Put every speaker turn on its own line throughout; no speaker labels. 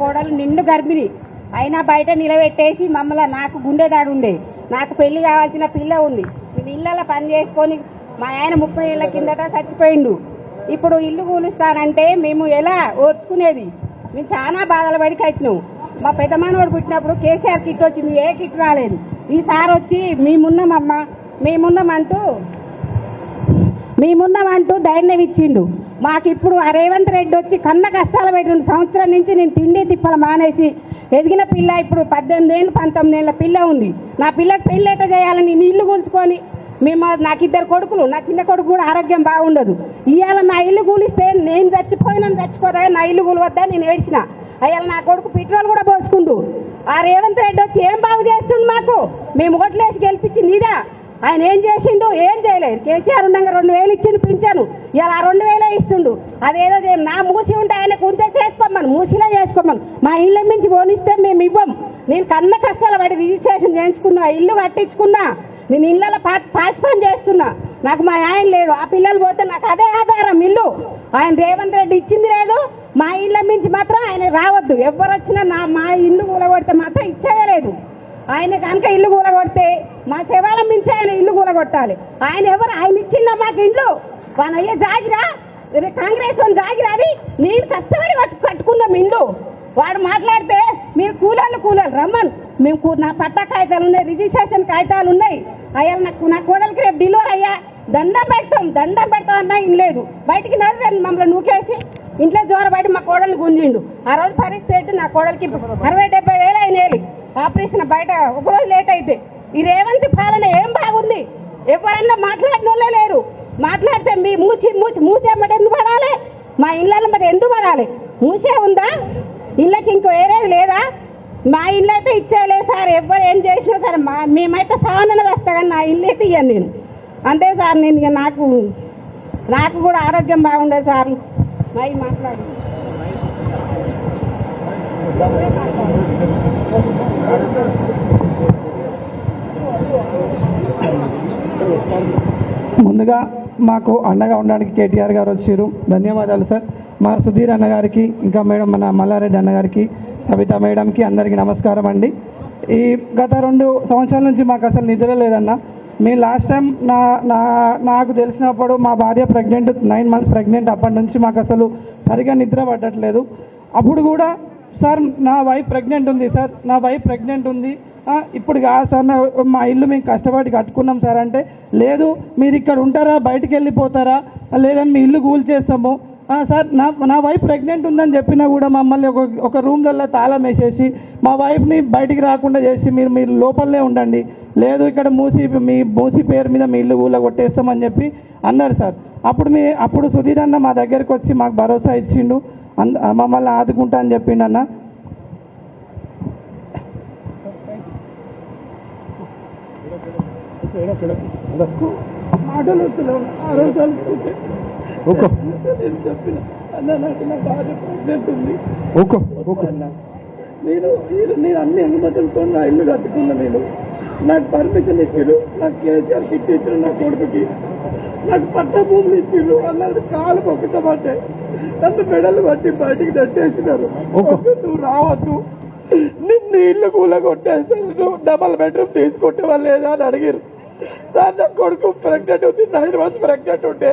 కోడలు నిండు గర్భిణి అయినా బయట నిలబెట్టేసి మమ్మల్ని నాకు గుండెదాడు ఉండే నాకు పెళ్లి కావాల్సిన పిల్ల ఉంది నేను ఇళ్ళ పని చేసుకొని మా ఆయన 30 ఏళ్ల కిందట చచ్చిపోయిండు ఇప్పుడు ఇల్లు కూలుస్తానంటే మేము ఎలా ఓర్చుకునేది మేము చాలా బాధలు పడి కట్టినాం మా పెద్ద మనవడు పుట్టినప్పుడు కేసీఆర్ కిట్ వచ్చింది ఏ కిట్ రాలేదు ఈసారి వచ్చి మేమున్నామమ్మా మేమున్నామంటూ ధైర్యం ఇచ్చిండు మాకు ఇప్పుడు ఆ రేవంత్ రెడ్డి వచ్చి కన్న కష్టాలు పెట్టిండు సంవత్సరం నుంచి నేను తిండి తిప్పలు మానేసి ఎదిగిన పిల్ల ఇప్పుడు 18 ఏళ్ళు 19 ఏళ్ళ పిల్ల ఉంది నా పిల్లకి పెళ్ళి ఎట్లా చేయాలని నేను ఇల్లు కూల్చుకొని నాకు 2 కొడుకులు నా చిన్న కొడుకు కూడా ఆరోగ్యం బాగుండదు ఇవాళ నా ఇల్లు కూలిస్తే నేను చచ్చిపోదా నా ఇల్లు కూలవద్దా నేను ఏడ్చిన అయ్యాల నా కొడుకు పెట్రోల్ కూడా పోసుకుండు ఆ రేవంత్ రెడ్డి వచ్చి ఏం బాగు చేస్తుండు మాకు మేము ఓట్లేసి గెలిపించింది ఇదా ఆయన ఏం చేసిండు ఏం చేయలేదు కేసీఆర్ ఉండగా 2000 ఇచ్చిండు పింఛను ఇలా 2000 ఇస్తుండు అదేదో నా మూసి ఉంటే ఆయనకు ఉంటే చేసుకోమను మూసిలా చేసుకోమను మా ఇళ్ళ మించి పోనిస్తే మేము ఇవ్వం నేను కన్న కష్టాలు పడి రిజిస్ట్రేషన్ చేయించుకున్నా ఇల్లు కట్టించుకున్నా నేను ఇళ్ళలో పాసి పని చేస్తున్నా నాకు మా ఆయన లేడు ఆ పిల్లలు పోతే నాకు అదే ఆధారం ఇల్లు ఆయన రేవంత్ రెడ్డి ఇచ్చింది లేదు మా ఇళ్ళ మించి మాత్రం ఆయన రావద్దు ఎవరు వచ్చినా మా ఇల్లు కూలగొడితే మాత్రం ఇచ్చేదే లేదు ఆయన కనుక ఇల్లు కూలగొడితే మా శవాల మించి ఆయన ఇల్లు కూలగొట్టాలి ఆయన ఎవరు ఆయన ఇచ్చిందా మాకు ఇండ్లు వాళ్ళ అయ్యే జాగిరా కాంగ్రెస్ వాళ్ళు జాగిరా అది నేను కష్టపడి కట్టుకున్నాం ఇండ్లు వాడు మాట్లాడితే మీరు కూలాలు రమ్మన్ మేము నా పట్టా కాగితాలు ఉన్నాయి రిజిస్ట్రేషన్ కాగితాలు ఉన్నాయి అయ్యా నా కోడలికి రేపు డెలివరీ అయ్యా దండం పెడతాం అన్నా ఇనలేదు బయటికి నడిరాను మమ్మల్ని నూకేసి ఇంట్లో బయట మా కోడలు గుంజిండు ఆ రోజు పరిస్థితి నా కోడలికి 60-70 వేలు అయినాయి ఆపరేషన్ బయట ఒకరోజు లేట్ అయితే ఈ రేవంత్ పాలన ఏం బాగుంది ఎవరైనా మాట్లాడిన వాళ్ళే లేరు మాట్లాడితే మీ మూసే మటు ఎందుకు పడాలి మా ఇళ్ళ మటు ఎందుకు పడాలి మూసే ఉందా ఇళ్ళకి ఇంకో వేరేది లేదా మా ఇల్లు అయితే ఇచ్చేయలేదు సార్ ఎవరు ఏం చేసినా సరే మేమైతే సావనన్నది వస్తా కానీ నా ఇల్లు అయితే ఇయ్యాను నేను అంతే సార్ నేను ఇక నాకు కూడా ఆరోగ్యం బాగుండదు సార్ మై మాట్లాడు
ముందుగా మాకు అండగా ఉండడానికి కేటీఆర్ గారు వచ్చారు ధన్యవాదాలు సార్ మా సుధీర్ అన్నగారికి ఇంకా మేడం మన మల్లారెడ్డి అన్నగారికి సవిత మేడంకి అందరికీ నమస్కారం అండి ఈ గత 2 సంవత్సరాల నుంచి మాకు అసలు నిద్ర లేదన్న మేము లాస్ట్ టైం నాకు తెలిసినప్పుడు మా భార్య ప్రెగ్నెంట్ 9 మంత్స్ ప్రెగ్నెంట్ అప్పటి నుంచి మాకు అసలు సరిగా నిద్ర పట్టట్లేదు అప్పుడు కూడా సార్ నా వైఫ్ ప్రెగ్నెంట్ ఉంది సార్ నా వైఫ్ ప్రెగ్నెంట్ ఉంది ఇప్పుడు కాదు సార్ మా ఇల్లు మేము కష్టపడి కట్టుకున్నాం సార్ అంటే లేదు మీరు ఇక్కడ ఉంటారా బయటికి వెళ్ళిపోతారా లేదని మీ ఇల్లు కూల్ చేస్తాము సార్ నా వైఫ్ ప్రెగ్నెంట్ ఉందని చెప్పినా కూడా మమ్మల్ని ఒక రూమ్లలో తాళం వేసేసి మా వైఫ్ని బయటికి రాకుండా చేసి మీరు లోపలనే ఉండండి లేదు ఇక్కడ మీ మూసి పేరు మీద మీ ఇల్లు కూల కొట్టేస్తామని చెప్పి అన్నారు సార్ అప్పుడు సుధీర్ అన్న మా దగ్గరికి వచ్చి మాకు భరోసా ఇచ్చిండు మమ్మల్ని ఆదుకుంటా అని చెప్పిండు అన్న మాటలు వస్తున్నావు ఆ రోజు నేను చెప్పిన అన్న నాకు నా భార్య ప్రెగ్నెంట్ ఉంది నేను అన్ని అనుమతులతో నా ఇల్లు కట్టుకున్నా నేను నాకు పర్మిషన్ ఇచ్చారు నాకు కేసీఆర్ కిట్ ఇచ్చారు నా కొడుకుకి నాకు పట్ట భూములు ఇచ్చారు అన్నాడు కాలు పొక్కుతామంటే నన్ను మెడలు పట్టి బయటికి నెట్టేసినారు నువ్వు రావద్దు నిన్ను ఇల్లు కూల కొట్టేస్తారు నువ్వు డబల్ బెడ్రూమ్ తీసుకుంటే లేదా అని అడిగారు సార్ నా కొడుకు ప్రెగ్నెంట్ ఉంది 9 మంత్స్ ప్రెగ్నెంట్ ఉంటే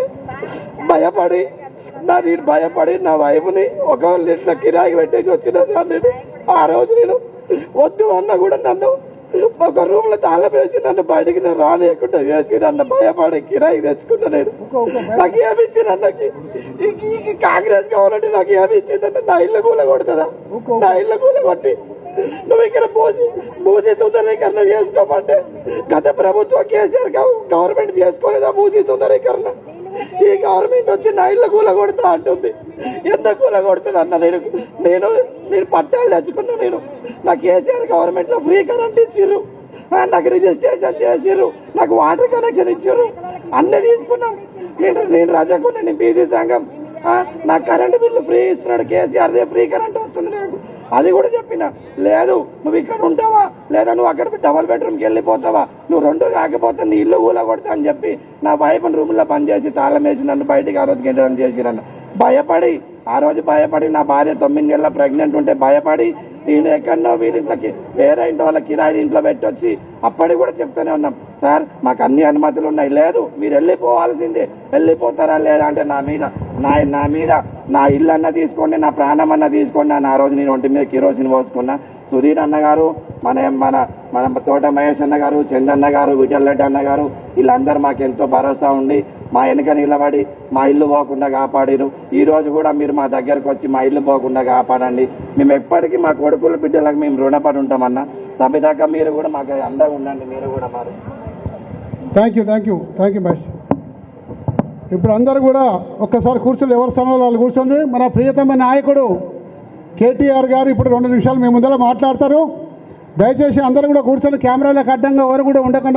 నేను భయపడి నా వైఫ్ని ఒక ఇట్లా కిరాయికి పెట్టేసి వచ్చిన సార్ నేను ఆ రోజు నేను వద్దు అన్న కూడా నన్ను ఒక రూమ్ లో తాళం వేసి నన్ను బయటికి రానియకుండా చేసి నన్ను భయపడి కిరాయికి తెచ్చుకున్నా నేను నాకు ఏమి ఇచ్చింది అన్నకి కాంగ్రెస్ కావాలంటే నాకు ఏమి ఇచ్చిందంటే నా ఇళ్ళ కూల కొడుతుందా నా ఇళ్ళ కూల కొట్టి నువ్వు ఇక్కడ మూసి సుందరీకరణ చేసుకోమంటే గత ప్రభుత్వం కేసీఆర్ గవర్నమెంట్ చేసుకోలేదా మూసి సుందరీకరణ ఈ గవర్నమెంట్ వచ్చి నా ఇళ్ళ కూల కొడతా అంటుంది ఎంత కూల కొడుతుంది అన్న నేను పట్టాలు తెచ్చుకున్నా నేను నా కేసీఆర్ గవర్నమెంట్ లో ఫ్రీ కరెంట్ ఇచ్చిర్రు నాకు రిజిస్ట్రేషన్ చేసిర్రు నాకు వాటర్ కనెక్షన్ ఇచ్చారు అన్నీ తీసుకున్నాం నేను రజకు నేను బీసీ సంఘం నాకు కరెంటు బిల్లు ఫ్రీ ఇస్తున్నాడు కేసీఆర్దే ఫ్రీ కరెంట్ వస్తుంది నాకు అది కూడా చెప్పిన లేదు నువ్వు ఇక్కడ ఉంటావా లేదా నువ్వు అక్కడ డబల్ బెడ్రూమ్కి వెళ్ళిపోతావా నువ్వు 2 కాకపోతే నీ ఇల్లు కూల కొడతా అని చెప్పి నా వైఫ్ రూమ్లో పనిచేసి తాళం వేసి నన్ను బయటికి ఆ రోజు గెంటడం చేసిరన్న భయపడి ఆ రోజు భయపడి నా భార్య 9 నెలల ప్రెగ్నెంట్ ఉంటే భయపడి నేను ఎక్కడో వీరింట్లోకి వేరే ఇంటి వాళ్ళ కిరాయి ఇంట్లో పెట్టొచ్చి అప్పటికి కూడా చెప్తూనే ఉన్నాం, సార్ మాకు అన్ని అనుమతులు ఉన్నాయి, లేదు మీరు వెళ్ళిపోవాల్సిందే, వెళ్ళిపోతారా లేదా అంటే నా మీద నా ఇల్లు అన్న తీసుకోండి, నా ప్రాణం అన్న తీసుకోండి అని ఆ రోజు నేను ఒంటి మీద కిరోసిన్ పోసుకున్నా. సుధీర్ అన్న గారు, మన తోట మహేష్ అన్న గారు, చందన్న గారు, విఠల్ అన్న గారు వీళ్ళందరూ మాకు ఎంతో భరోసా ఉండి మా వెనుక నిలబడి మా ఇల్లు పోకుండా కాపాడిరు. ఈ రోజు కూడా మీరు మా దగ్గరకు వచ్చి మా ఇల్లు పోకుండా కాపాడండి. మేము ఎప్పటికీ మా కొడుకుల బిడ్డలకు మేము రుణపడి ఉంటామన్నా. సభ్యదాకా మీరు కూడా మాకు అండగా ఉండండి. మీరు కూడా మరి
థ్యాంక్ యూ మహేష్. ఇప్పుడు అందరూ కూడా ఒక్కసారి కూర్చొని ఎవరి స్థానంలో వాళ్ళు కూర్చోండి. మన ప్రియతమ నాయకుడు కేటీఆర్ గారు ఇప్పుడు 2 నిమిషాలు మీ ముందర మాట్లాడతారు. దయచేసి అందరూ కూడా కూర్చొని కెమెరాలకు అడ్డంగా ఎవరు కూడా ఉండకుండా